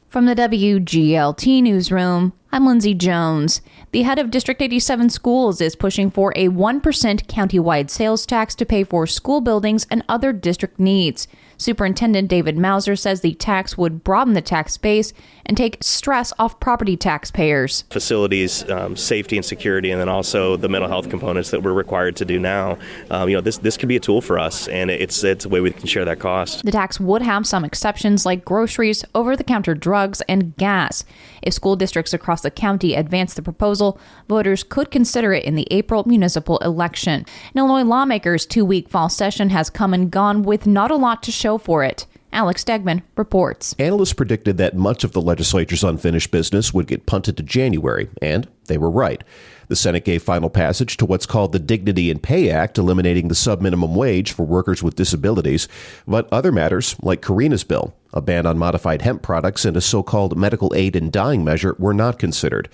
From the WGLT Newsroom, I'm Lindsay Jones. The head of District 87 Schools is pushing for a 1% countywide sales tax to pay for school buildings and other district needs. Superintendent David Mauser says the tax would broaden the tax base and take stress off property taxpayers. Facilities, safety and security, and then also the mental health components that we're required to do now. This can be a tool for us, and it's a way we can share that cost. The tax would have some exceptions like groceries, over-the-counter drugs, and gas. If school districts across the county advance the proposal, voters could consider it in the April municipal election. In Illinois, lawmakers' 2-week fall session has come and gone with not a lot to show for it. Alex Stegman reports. Analysts predicted that much of the legislature's unfinished business would get punted to January, and they were right. The Senate gave final passage to what's called the Dignity and Pay Act, eliminating the sub-minimum wage for workers with disabilities. But other matters, like Karina's bill, a ban on modified hemp products, and a so-called medical aid in dying measure were not considered.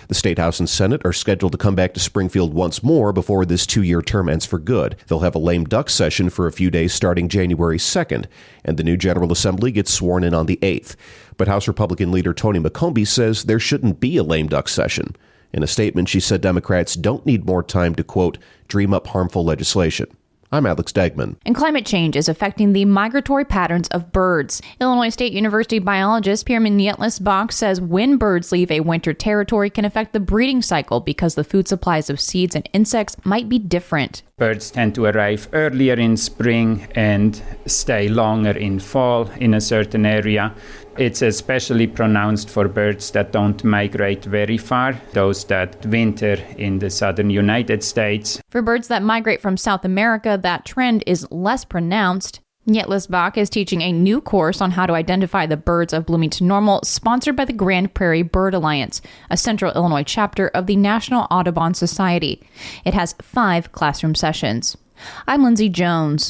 The State House and Senate are scheduled to come back to Springfield once more before this 2-year term ends for good. They'll have a lame duck session for a few days starting January 2nd, and the new General Assembly gets sworn in on the 8th. But House Republican leader Tony McCombie says there shouldn't be a lame duck session. In a statement, she said Democrats don't need more time to, quote, dream up harmful legislation. I'm Alex Stegman. And climate change is affecting the migratory patterns of birds. Illinois State University biologist Pierman Nietlis-Bach says when birds leave a winter territory can affect the breeding cycle because the food supplies of seeds and insects might be different. Birds tend to arrive earlier in spring and stay longer in fall in a certain area. It's especially pronounced for birds that don't migrate very far, those that winter in the southern United States. For birds that migrate from South America, that trend is less pronounced. Nietlis-Bach is teaching a new course on how to identify the birds of Bloomington Normal, sponsored by the Grand Prairie Bird Alliance, a Central Illinois chapter of the National Audubon Society. It has 5 classroom sessions. I'm Lindsay Jones.